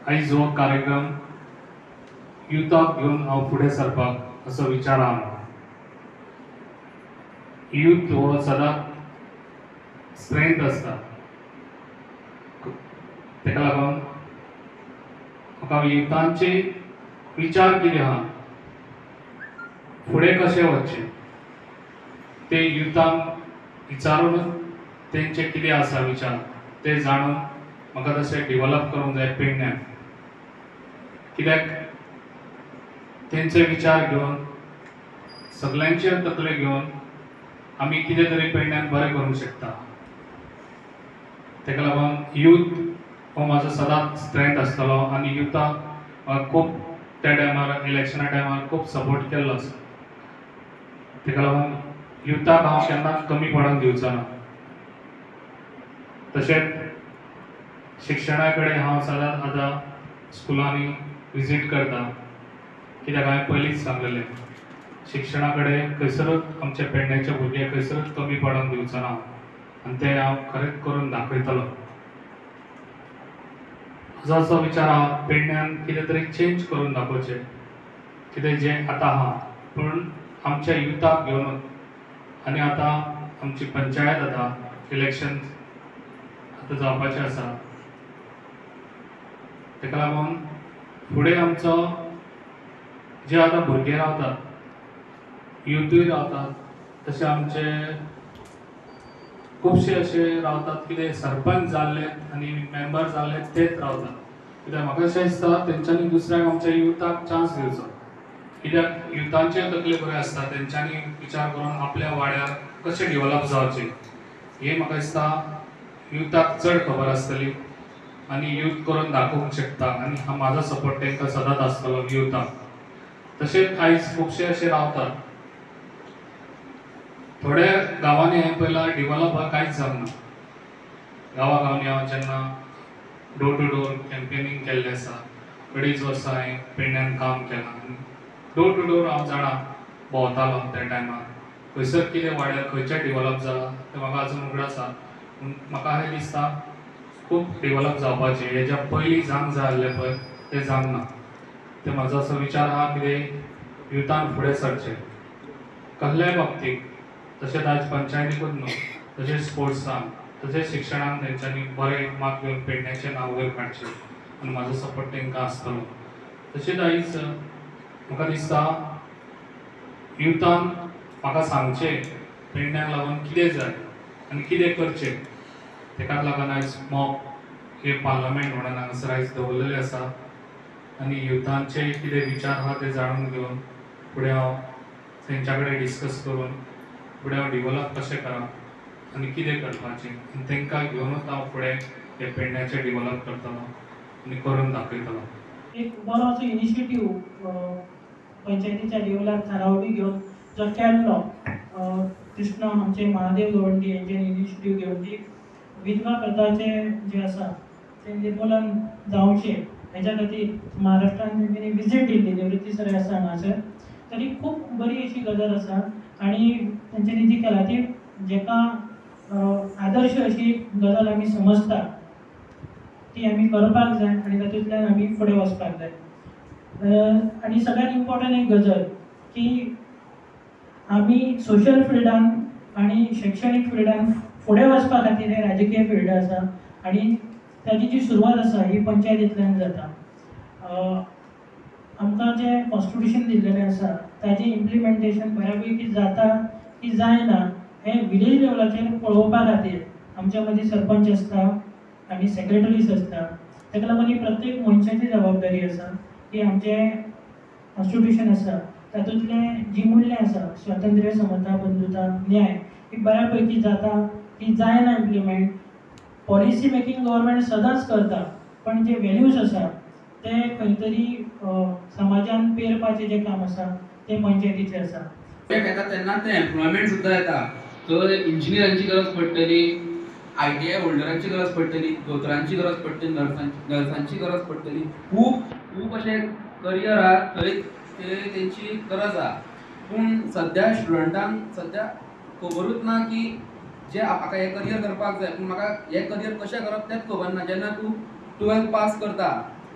आयज हो कार्यक्रम युथाक घेवन हांव फुडें सरपाक असो विचार आहा म्हाका. यूथ हो सदांच स्ट्रेंथ आसता, तेका लागून म्हाका युथांचे विचार कितें आहा, फुडें कशें वचचें ते युथांक विचारूनच तेंचे कितें आसा विचार ते जाणून म्हाका तशें डेव्हलप करूंक जाय पेडण्यान. कित्याक तेंचे विचार घेवन सगळ्यांचे तकले घेवन आमी कितें तरी पेडण्यान बरें करूंक शकता. तेका लागून यूथ हो म्हाजो सदांच स्ट्रेंथ आसतलो आनी युथाक खूब त्या टायमार इलेक्शना टायमार खूब सपोर्ट केल्लो आसा. तेका लागून युथाक हांव केन्नाच कमी पडोंक दिवचो ना. तशेंच शिक्षणा कडेन हांव सदांच आतां स्कुलांनी विजीट करता. कित्याक हांवें पयलींच सांगलेलें शिक्षणा कडेन खंयसरूच आमचे पेडण्याचे भुरगे खंयसरूच कमी पडोंक दिवचो ना आनी तें हांव खरेंच करून दाखयतलो. म्हजो असो विचार आहा पेडण्यान कितें तरी चेंज करून दाखोवचें. कितें जें आतां आहा पूण आमच्या युथाक घेवनूच. आनी आतां आमची पंचायत जाता, इलेक्शन आतां जावपाचें आसा. तेका लागून फुडें आमचो जे आतां भुरगे रावतात, युथूय रावतात, तशें आमचे खुबशे अशे रावतात कितें सरपंच जाल्ले आनी मेंबर जाल्ले तेच रावतात. कित्याक म्हाका अशें दिसता तेंच्यांनी दुसऱ्याक आमच्या युथाक चान्स दिवचो. कित्याक युथांचे तकले बरे आसता, तेंच्यांनी विचार करून आपल्या वाड्यार कशें डेव्हलप जावचें हें म्हाका दिसता युथाक चड खबर आसतली आनी यूथ करून दाखोवंक शकता आनी म्हाजो सपोर्ट तेंकां सदांच आसतलो युथाक. तशेंच आयज खुबशे अशे रावतात, थोड्या गांवांनी हांवें पयलां डेव्हलप कांयच जावंक ना. गांवागांवनी हांव जेन्ना डोर टू डोर कॅम्पेनींग केल्लें आसा, अडीच वर्सां हांवें पेडण्यान काम केलां. डोर टू डोर हांव जाणा भोंवतालो त्या टायमार खंयसर कितें वाड्यार खंयचें डेव्हलप जालां तें म्हाका अजून उगडास आसा. पूण म्हाका अशें दिसता खूब डेव्हलप जावपाचें. हेज्या पयलीं जावंक जाय आसलें पळय तें जावंक ना. ते म्हाजो असो विचार आहा कितें युथान फुडें सरचें कसल्याय बाबतींत. तशेंच आयज पंचायतीकूच न्हू, तशेंच स्पोर्ट्सान, तशेंच शिक्षणान तेंच्यांनी बरें मार्क घेवन पेडण्याचें नांव वयर काडचें आनी म्हाजो सपोर्ट तेंकां आसतलो. तशेंच आयज म्हाका दिसता युथान म्हाका सांगचें पेडण्याक लागून कितें जाय आनी कितें करचें. तेकाच लागून आयज मॉक हे पार्लमेंट म्हणून हांगासर आयज दवरलेलें आसा आनी युथांचे कितें विचार आहा ते जाणून घेवन फुडें हांव तेंच्या कडेन डिस्कस करून फुडें हांव डेव्हलप कशें करप आनी कितें करपाचें आनी तेंकां घेवनूच हांव फुडें हे पेडण्याचें डेव्हलप करतलो आनी करून दाखयतलो. एक बरो असो इनिशिएटीव पंचायतीच्या लेवलार थारावबी घेवन जो केल्लो कृष्ण आमचे महादेव गवंडी हेंच्यांनी इनिशिएटीव घेवन ती विधवा प्रथाचे जे आसा ते निर्मुलन जावचें हेच्या खातीर महाराष्ट्रान तेंच्यांनी विजीट दिल्ली निवृत्ती सर आसा हांगासर. तरी खूब बरी अशी गजाल आसा आनी तेंच्यांनी जी केला ती जेका आदर्श अशी गजाल आमी समजता ती आमी करपाक जाय आनी तातूंतल्यान आमी फुडें वचपाक जाय. आनी सगळ्यांत इम्पॉर्टंट एक गजाल की आमी सोशल फिल्डान आनी शैक्षणीक फिल्डान फुडें वचपा खातीर हे राजकीय फिल्ड आसा आनी ताची जी सुरवात आसा ही पंचायतींतल्यान जाता. आमकां जे कॉन्स्टिट्यूशन दिल्लेलें आसा ताचें इम्प्लिमेंटेशन बऱ्या पैकी जाता की जायना हें विलेज लेवलाचेर पळोवपा खातीर आमच्या मदीं सरपंच आसता आनी सेक्रेटरीज आसता. ताका लागून ही प्रत्येक मनशाची जबाबदारी आसा की आमचें कॉन्स्टिट्यूशन आसा तातूंतलें जी मुल्यां आसा स्वातंत्र्य, समता, बंधुता, न्याय ही बऱ्या पैकी जाता ती जायना इम्प्लिमेंट. पॉलिसी मेकींग गव्हर्मेंट सदांच करता पण जे वॅल्यूज आसा ते खंय तरी समाजान पेरपाचें जें काम आसा तें पंचायतीचें आसा. येता तेन्ना ते एम्प्लॉयमेंट सुद्दां येता. तर इंजिनियरांची गरज पडटली, ITI होल्डरांची गरज पडटली, दोतोरांची गरज पडटली, नर्सांची गरज पडटली. खूब अशे करियर आहा थंय तेंची गरज आहा. पूण सद्या स्टुडंटांक सद्या खबरूच ना की जे म्हाका हें करियर करपाक जाय पूण म्हाका हें करियर कशें करप तेंच खबर ना. जेन्ना तूं 12th पास करता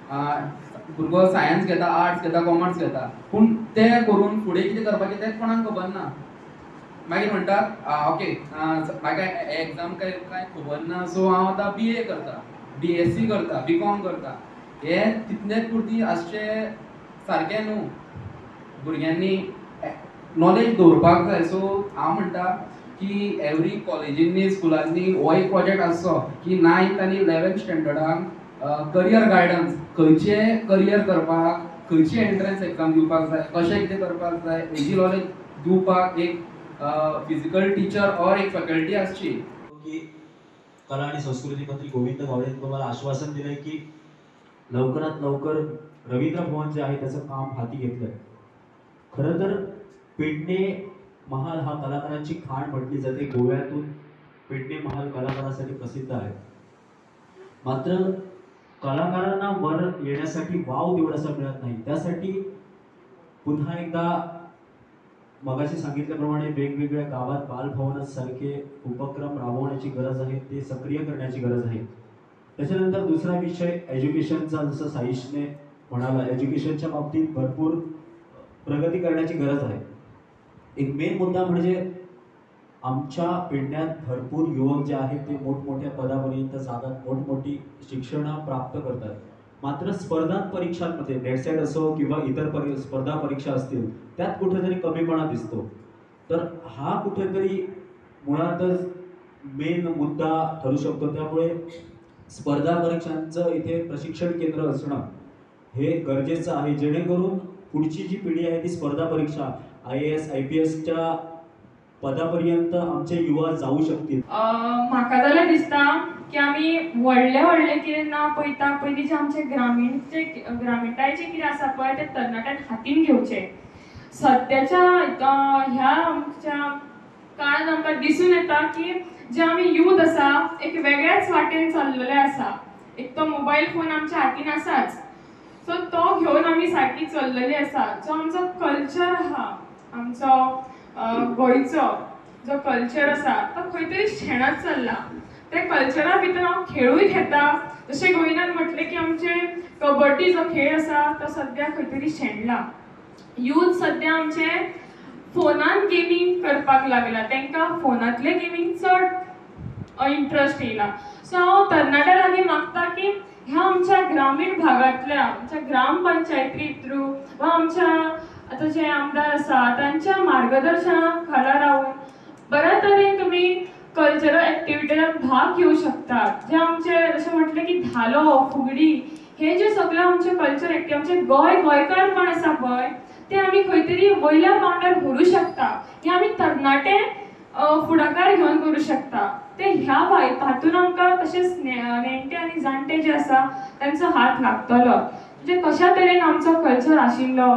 भुरगो सायन्स घेता, आर्ट्स घेता, कॉमर्स घेता, पूण ते करून फुडें कितें करपाचें तें कोणाक खबर ना. मागीर म्हणटात ओके म्हाका एग्जाम काय खबर ना, सो हांव आतां BA करता, BSc करता, BCom करता. हे तितलेच पुरती आसचें सारकें न्हू. भुरग्यांनी नॉलेज दवरपाक जाय. सो हांव म्हणटा की एवरी कॉलेजींनी स्कुलांनी हो एक प्रोजेक्ट आसचो की 9th आनी 11th स्टँडर्डाक करियर गायडन्स, खंयचे करियर करपाक, खंयची एंट्रन्स एग्जाम दिवपाक जाय, कशें कितें करपाक जाय हेजी नॉलेज दिवपाक एक फिजिकल टीचर और एक फॅकल्टी आसची. की कला आणि संस्कृती मंत्री गोविंद गावडे यांनी मला आश्वासन दिलंय की लवकरात लवकर रवींद्र भवन जे आहे त्याचं काम हाती घेतलंय. खरं तर पेडणे महाल हा कलाकारांची खाण म्हटली जाते. गोव्यातून पेडणे महाल कलाकारांसाठी प्रसिद्ध आहे. मात्र कलाकारांना वर येण्यासाठी वाव तेवढासा मिळत नाही. त्यासाठी पुन्हा एकदा मगाशी सांगितल्याप्रमाणे वेगवेगळ्या गावात बालभवनासारखे उपक्रम राबवण्याची गरज आहे, ते सक्रिय करण्याची गरज आहे. त्याच्यानंतर दुसरा विषय एज्युकेशनचा, जसं साईशने म्हणाला, एज्युकेशनच्या बाबतीत भरपूर प्रगती करण्याची गरज आहे. एक मेन मुद्दा म्हणजे आमच्या पेडण्यात भरपूर युवक जे आहेत ते मोठमोठ्या पदापर्यंत जातात, मोठमोठी शिक्षण प्राप्त करतात. मात्र स्पर्धा परीक्षांमध्ये नेटसेट असो किंवा इतर स्पर्धा परीक्षा असतील त्यात कुठेतरी कमीपणा दिसतो. तर हा कुठेतरी मुळातच मेन मुद्दा ठरू शकतो. त्यामुळे स्पर्धा परीक्षांचं इथे प्रशिक्षण केंद्र असणं हे गरजेचं आहे, जेणेकरून पुढची जी पिढी आहे ती स्पर्धा परीक्षा IAS IPSच्या पदापर्यंत आमचे युवा जाऊ शकतील. म्हाका जाल्यार दिसता की आमी व्हडले कितें ना पळयता, पयलींचे आमचे ग्रामीणतायेचे कितें आसा पळय ते तरणाट्यान हातीन घेवचे. सद्याच्या ह्या आमच्या काळांत आमकां दिसून येता की जे आमी यूथ आसा एक वेगळ्याच वाटेन चल्लेले आसा. एक तो मोबायल फोन आमच्या हातीन आसाच, सो तो घेवन आमी सारकी चल्लेली आसा. जो आमचो कल्चर आहा, आमचो गोंयचो जो कल्चर आसा तो खंय तरी शेणत चल्ला. त्या कल्चरा भितर हांव खेळूय घेता. जशें गोविंदान म्हटलें की आमचे कबड्डी जो खेळ आसा तो सद्या खंय तरी शेणला. यूथ सद्या आमचे फोनान गेमींग करपाक लागला, तांकां फोनांतले गेमींग चड इंट्रस्ट येयला. सो हांव तरणाट्या लागीं मागता की ह्या आमच्या ग्रामीण भागांतल्या आमच्या ग्रामपंचायती थ्रू वा आमच्या आतां जे आमदार आसा तांच्या मार्गदर्शना खाला रावून बऱ्या तरेन तुमी कल्चरल एक्टिविटीजांत भाग घेवं शकतात. जे आमचे जशें म्हटलें की धालो, फुगडी, हे जे सगळे आमचे कल्चर एक्टिविटी, आमचे गोंयकारपण आसा पळय ते आमी खंय तरी वयल्या पांवड्यार व्हरू शकता. हे आमी तरणाटे फुडाकार घेवन करूं शकता. ते ह्या हातून आमकां तशेंच नेणटे आनी जाणटे जे आसा तांचो हात लागतलो. म्हणजे कशा तरेन आमचो कल्चर आशिल्लो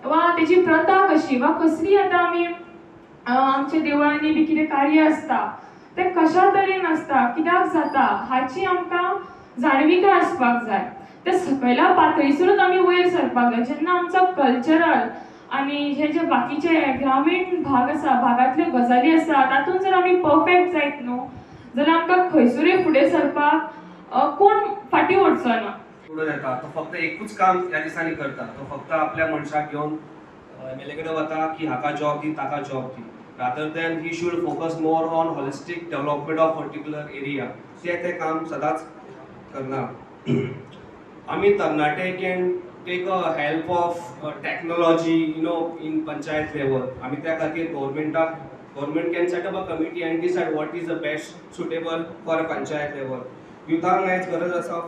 वा तेजी प्रथा कशी वा कसली आतां आमी आमच्या देवळांनी बी कितें कार्य आसता ते कशा तरेन आसता, कित्याक जाता हाची आमकां जाणविकाय आसपाक जाय. ते सकयल्या पातळीसरूच आमी वयर सरपाक जाय. जेन्ना आमचो कल्चरल आनी हे जे बाकीचे ग्रामीण भाग आसा, भागांतल्यो गजाली आसा तातूंत जर आमी परफेक्ट जायत न्हू जाल्यार आमकां खंयसरूय फुडें सरपाक कोण फाटीं वचचो ना. पुढे येता तो फक्त एकूच काम ह्या दिसांनी करता. तो फक्त आपल्या मनशाक घेवन MLA कडेन वता की हाका जॉब दी, ताका जॉब दी, rather than he should focus more on holistic development of particular area. ते काम सदांच करना. आमी तरणाटे can take a help of technology in panchayat level. आमी त्या खातीर government can set up a committee and decide what is the best suitable for a panchayat level. युथांक आयज गरज आसा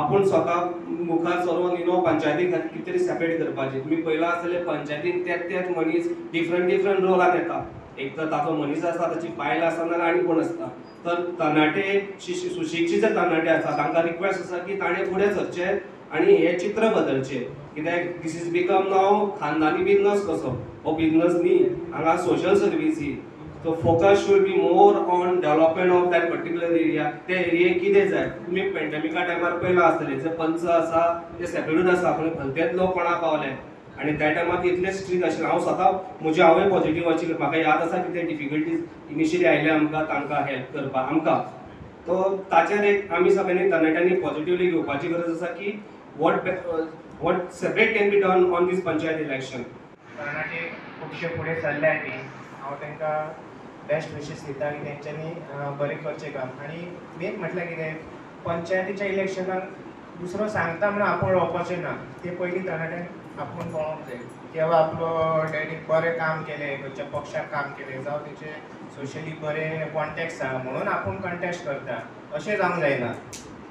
आपूण स्वता मुखार सरून पंचायती खातीर कितें तरी सेपरेट करपाचें. तुमी पयलां आसतलें पंचायतीन तेच मनीस डिफरंट रोलान येता. एक तर ताचो मनीस आसता, ताची बायल आसता नाजाल्यार आनी कोण आसता. तर तरणाटे सुशिक्षीत जे तरणाटे आसा तांकां रिक्वेस्ट आसा की ताणें फुडें सरचें आनी हें चित्र बदलचें. कित्याक दीस इज बिकम नाव खानदानी बिजनस कसो. हो बिजनस न्ही, हांगा social cerevisiae. So focus should be more on development of that particular area. त्या एरियेक कितें जाय. तुमी पॅन्डेमिका टायमार पयलां आसतलें जे पंच आसा ते सेपरेटूच आसा, पूण खंयचेच लोक कोणा पावले आनी त्या टायमार इतलें स्ट्रिक्ट आशिल्लें. हांव स्वता म्हजी आवय पॉझिटिव्ह आशिल्ली. म्हाका याद आसा कितें डिफिकल्टीज इनिशियली आयले आमकां तांकां हेल्प करपाक आमकां. तो ताचेर एक आमी सगळ्यांनी तरणाट्यांनी पॉझिटिव्हली घेवपाची गरज आसा की what separate can be done on these panchayat election. तरणाटे खुबशे फुडें सरल्या ती हांव तांकां बेस्ट विशीस दिता की तेंच्यांनी बरें करचें काम. आनी मेन म्हटल्यार कितें पंचायतीच्या इलेक्शनाक दुसरो सांगता म्हणून आपूण रावपाचें ना. ते पयलीं तरणाट्यांक आपूण पळोवंक जाय केवा आपलो डॅडी बरें काम केलें, खंयच्या पक्षाक काम केलें, जावं तेचे सोशली बरे कॉन्टेक्ट्स आहा म्हणून आपूण कंटेस्ट करता अशें जावंक जायना.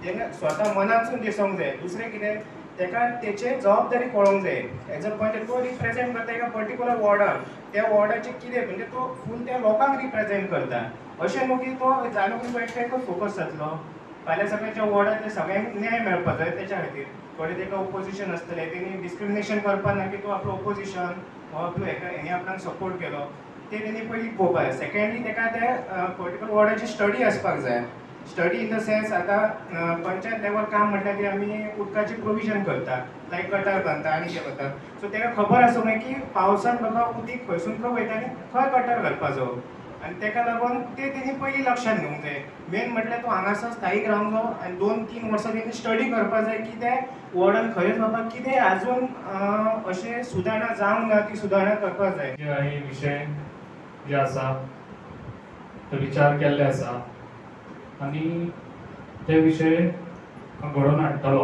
तेका स्वता मनांतसून दिसोंक जाय. दुसरें कितें तेका तेचे जबाबदारी कळोंक जाय. एज अ पॉयंट तो रिप्रेझेंट करता एका पर्टिक्युलर वॉर्डाक, त्या वॉर्डाचें कितें म्हणजे तो फूल त्या लोकांक रिप्रेझेंट करता. अशें न्हू की तो जालो की एकट्याकच फोकस जातलो. फाल्यां सगळ्यांच्या वॉर्डांतल्या सगळ्यांक न्याय मेळपाक जाय तेच्या खातीर. थोडे तेका ओपोजिशन आसतले, तेणी डिस्क्रिमिनेशन करपा ना की तो आपलो ओपोजिशन हो आपलो हेणी आपणाक सपोर्ट केलो ते तेणी पयलीं पळोवपाक जाय. सेकंडली तेका ते पर्टिक्युलर वॉर्डाची स्टडी आसपाक जाय. स्टडी इन द सेन्स आतां पंचायत लेवल काम म्हटल्यार की आमी उदकाची प्रोविजन करता, लायक गटार बांदता आनी कितें करता. सो तेका खबर आसूंक जाय की पावसान बाबा उदीक खंयसून खंय वयता आनी खंय गटार घालपाचो. आनी तेका लागून ते तेणी पयलीं लक्षांत घेवंक जाय. मेन म्हटल्यार तो हांगासर स्थायीक रावंक जायो आनी 2-3 वर्सां तेणी स्टडी करपाक जाय की ते वॉर्डान खरेंच बाबा कितें आजून अशें सुदारणा जावंक ना ती सुदारणा करपाक जाय. जे काही विषय जे आसा ते विचार केल्ले आसा आनी ते विशय घडोवन हाडटलो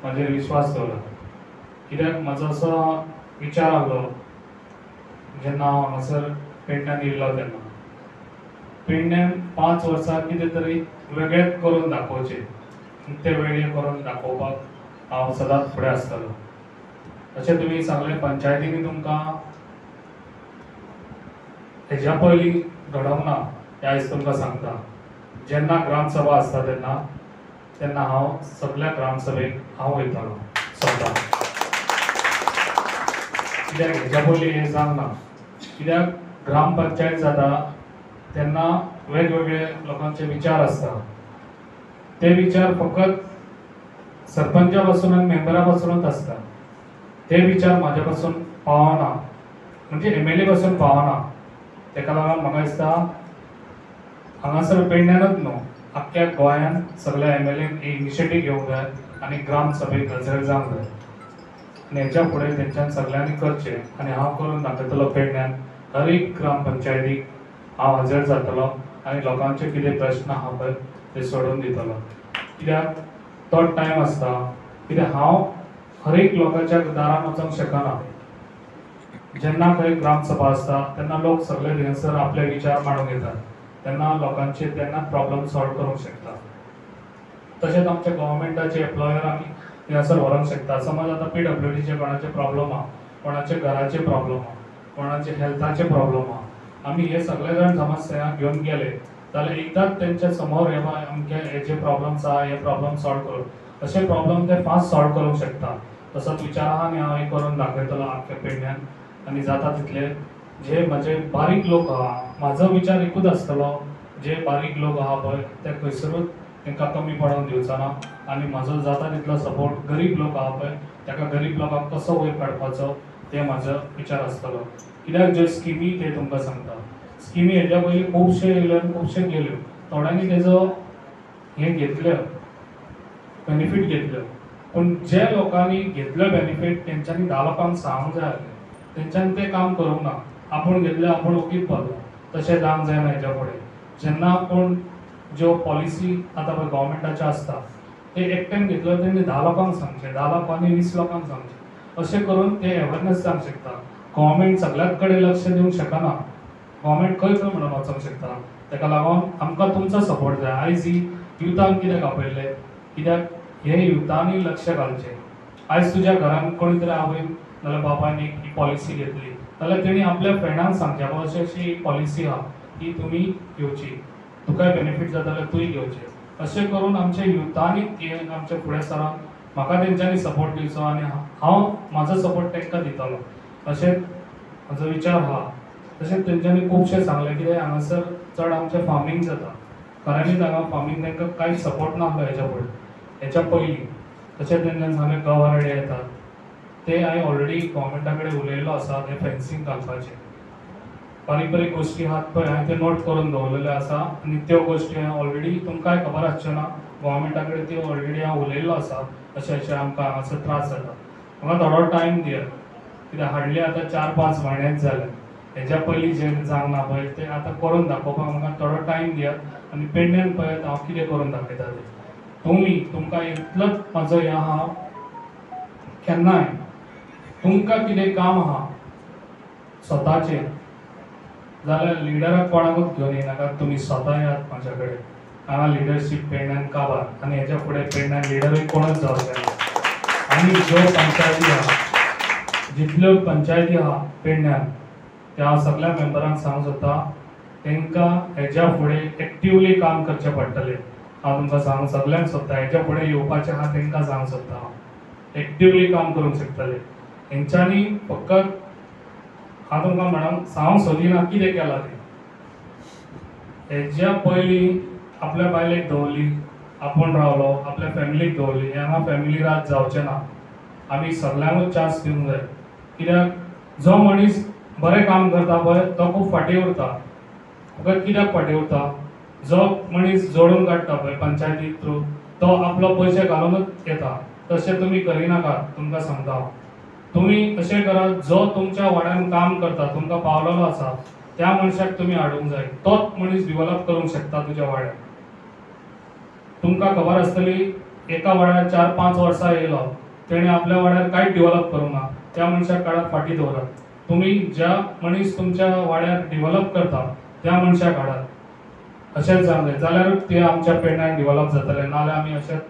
म्हाजेर विश्वास दवरा. कित्याक म्हाजो असो विचार आहलो जेन्ना हांव हांगासर पेडण्यान येयल्लो तेन्ना पेडण्यान 5 वर्सां कितें तरी वेगळेंच करून दाखोवचें ते वेगळें करून दाखोवपाक हांव सदांच फुडें आसतलो. अशें तुमी सांगलें पंचायतींनी तुमकां हेज्या पयलीं घडोवंक ना हें आयज तुमकां सांगता. जेन्ना ग्रामसभा आसता तेन्ना हांव सगळ्या ग्रामसभेक हांव वयतालो स्वता. कित्याक हेज्या पयलीं हें जावंक ना. कित्याक ग्रामपंचायत जाता तेन्ना वेगवेगळे लोकांचे विचार आसता. ते विचार फकत सरपंचा पासून आनी मेंबरा पासूनच आसता. ते विचार म्हाज्या पासून पावना म्हणजे MLA पासून पावना. तेका लागून म्हाका दिसता हांगासर पेडण्यानूच न्हू आख्ख्या गोंयान सगळ्या MLAन इनिशिएटीव घेवंक जाय आनी ग्रामसभेक हजर जावंक जाय. आनी हेच्या फुडें तेंच्यांनी सगळ्यांनी करचें आनी हांव करून दाखयतलो. पेडण्यान हर एक ग्रामपंचायतीक हांव हजर जातलो आनी लोकांचे कितें प्रश्न आहा पळय ते सोडोवन दितलो. कित्याक तो टायम आसता कित्याक हांव हर एक लोकांच्या दारान वचोंक शकना. जेन्ना खंय ग्रामसभा आसता तेन्ना लोक सगळे थिंगासर आपले विचार मांडूंक येतात. तेन्ना लोकांचे तेन्ना प्रॉब्लेम सॉल्व करूंक शकता. तशेंच आमच्या गव्हर्मेंटाचे एम्प्लॉयर आमी थिंगासर व्हरोंक शकता. समज आतां PWDचे कोणाचे प्रॉब्लेम आहा, कोणाचे घराचे प्रॉब्लेम आहा, कोणाचे हेल्थाचे प्रॉब्लेम आहा, आमी हे सगळे जाण समस्या घेवन गेले जाल्यार एकदांच तेंच्या समोर हे बाय अमके हे जे प्रॉब्लेम्स आहा हे प्रॉब्लेम सॉल्व करून अशे प्रॉब्लेम ते फास्ट सॉल्व करूंक शकता. तसोच विचार आहा आनी हांव हे करून दाखयतलो आख्ख्या पेडण्यान. आनी जाता तितले जे म्हजे बारीक लोक आहा म्हाजो विचार एकूच आसतलो जे बारीक लोक आहा पळय ते खंयसरूच तांकां कमी पडोवन दिवचो ना. आनी म्हाजो जाता तितलो सपोर्ट गरीब लोक आहा पळय ताका गरीब लोकांक कसो वयर काडपाचो ते म्हाजो विचार आसतलो. कित्याक ज्यो स्किमी ते तुमकां सांगता स्किमी हेज्या पयलीं खुबशे येयल्यो आनी खुबशे गेल्यो. थोड्यांनी तेजो हे घेतल्यो बेनिफीट घेतल्यो पूण जे लोकांनी घेतल्यो बेनिफीट तेंच्यांनी 10 लोकांक सांगूंक जाय आसलें. तेंच्यांनी तें काम करूंक ना. आपूण घेतलें आपूण ओगीच पडलो. तशें जावंक जायना हेज्या फुडें. जेन्ना आपूण ज्यो पॉलिसी आतां पळय गव्हर्मेंटाच्यो आसता ते एकट्यान घेतल्यो तेणी 10 लोकांक सांगचें, 10 लोकांनी 20 लोकांक सांगचें. अशें करून ते अवेरनेस जावंक शकता. गव्हर्मेंट सगळ्याच कडेन लक्ष दिवंक शकना. गव्हर्मेंट खंय खंय म्हणून वचोंक शकता. तेका लागून आमकां तुमचो सपोर्ट जाय. आयज ही युथांक कित्याक आपयलें कित्याक हे युथांनी लक्ष घालचें. आयज तुज्या घरान कोणी तरी आवयन नाल्यार बाबायन एक ही पॉलिसी घेतली जाल्यार तेणी आपल्या फ्रेंडांक सांगचें बाबा अशी अशी एक पॉलिसी आहा ती तुमी घेवची, तुकाय बेनिफीट जाता जाल्यार तुय घेवचें. अशें करून आमच्या युथांनी हें आमच्या फुडें सरान म्हाका तेंच्यांनी सपोर्ट दिवचो आनी हांव म्हाजो सपोर्ट तांकां दितलो अशें म्हाजो विचार आहा. तशेंच तेंच्यांनी खुबशें सांगलें कित्याक हांगासर चड आमचें फार्मींग जाता. खऱ्यांनीच हांगा फार्मींग तांकां कांयच सपोर्ट नासलो हेच्या फुडें हेच्या पयलीं. तशेंच तेंच्यांनी सांगलें गवारेडे येतात ते हांवें ऑलरेडी गव्हर्मेंटा कडेन उलयल्लो आसा ते फेन्सींग घालपाचें. बारीक बारीक गोष्टी आहात पळय हांवें त्यो नोट करून दवरलेल्यो आसा आनी त्यो गोष्टी ऑलरेडी तुमकांय खबर आसच्यो ना, गोवोरमेंटा कडेन त्यो ऑलरेडी हांव उलयल्लो आसा, अशें अशें आमकां हांगासर त्रास जाता. म्हाका थोडो टायम दियात, कित्याक हार्डली आतां 4-5 म्हयनेच जाले. हेज्या पयलीं जें जावंक ना पळय तें आतां करून दाखोवपाक म्हाका थोडो टायम दियात आनी पेडण्यान पळयत हांव कितें करून दाखयता तें. तुमकां इतलोच म्हाजो हें आहा, केन्नाय तुमकां कितें काम आहा स्वताचें जाल्यार लिडराक कोणाकूच घेवन येनाकात, तुमी स्वता येयात म्हाज्या कडेन. हांगा लिडरशीप पेडण्यान काबार आनी हेच्या फुडें पेडण्यान लिडरूय कोणूच जावचें ना. आनी ज्यो पंचायती आहा, जितल्यो पंचायती आहा पेडण्यान, त्या हांव सगळ्या मेंबरांक सांगूंक सोदता, तांकां हेच्या फुडें एक्टिवली काम करचें पडटलें. हांव तुमकां सांगूंक सगळ्यांक सोदता, हेच्या फुडें येवपाचें आहा तांकां सांगूंक सोदता हांव, एक्टिवली काम करूंक शकतले. हेंच्यांनी फकत हांव तुमकां म्हणूंक सांगूंक सोदिना कितें केलां तें. हेज्या पयलीं आपल्या बायलेक दवरली, आपूण रावलो, आपल्या फॅमिलीक दवरली. हांगा फॅमिली राज जावचें ना. आमी सगळ्यांकूच चान्स दिवंक जाय, कित्याक जो मनीस बरें काम करता पळय तो खूब फाटीं उरता. फकत कित्याक फाटीं उरता, जो मनीस जोडून काडटा पळय पंचायती थ्रू, तो आपलो पयशे घालूनच येता. तशें तुमी करिनाकात, तुमकां सांगता हांव. तुमी अशें करात, जो तुमच्या वाड्यान काम करता, तुमकां पावलेलो आसा, त्या मनशाक तुमी हाडूंक जाय. तोच मनीस डेव्हलप करूंक शकता तुज्या वाड्यान. तुमकां खबर आसतली, एका वाड्यार 4-5 वर्सां येयलो, तेणें आपल्या वाड्यार कांयच डेव्हलप करूंक ना, त्या मनशाक काडात फाटीं दवरात. तुमी ज्या मनीस तुमच्या वाड्यार डेव्हलप करता त्या मनशाक हाडात. अशेंच जावंक जाय, जाल्यारूच ते आमच्या पेडण्यान डेव्हलप जातले. नाजाल्यार आमी अशेंच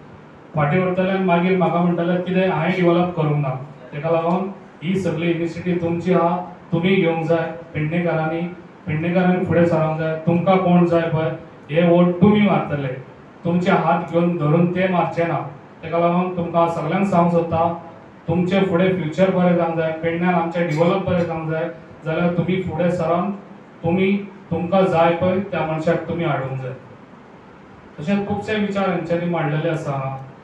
फाटीं उरतले आनी मागीर म्हाका म्हणटले कितें हांवें डेव्हलप करूंक ना. तेका लागून ही सगळी इनिशिएटीव तुमची आहा, तुमी घेवंक जाय. पेडणेकारांनी फुडें सरोंक जाय. तुमकां कोण जाय पळय हे वोट तुमी मारतले, तुमचे हात घेवन धरून ते मारचे ना. तेका लागून तुमकां सगळ्यांक सांगूंक सोदता, तुमचे फुडें फ्युचर बरें जावंक जाय, पेडण्यान आमचें डेव्हलप बरें जावंक जाय, जाल्यार तुमी फुडें सरोन तुमकां जाय पळय त्या मनशाक तुमी हाडूंक जाय. तशेंच खुबशे विचार हेंच्यांनी मांडलेले आसा,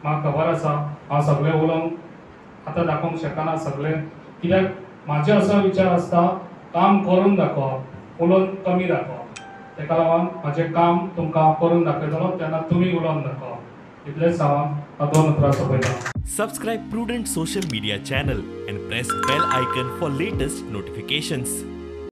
म्हाका खबर आसा. हांव सगळें उलोवंक आतां दाखोवंक शकना सगळें, कित्याक म्हाजे असो विचार आसता, काम करून दाखोवप, उलोवन कमी दाखोवप. तेका लागून म्हाजें काम तुमकां हांव करून दाखयतलो, तेन्ना तुमी उलोवन दाखोवप. इतलेंच सांगून हांव 2 उतरां सोंपयतां. Subscribe Prudent social media channel and press bell icon for latest notifications.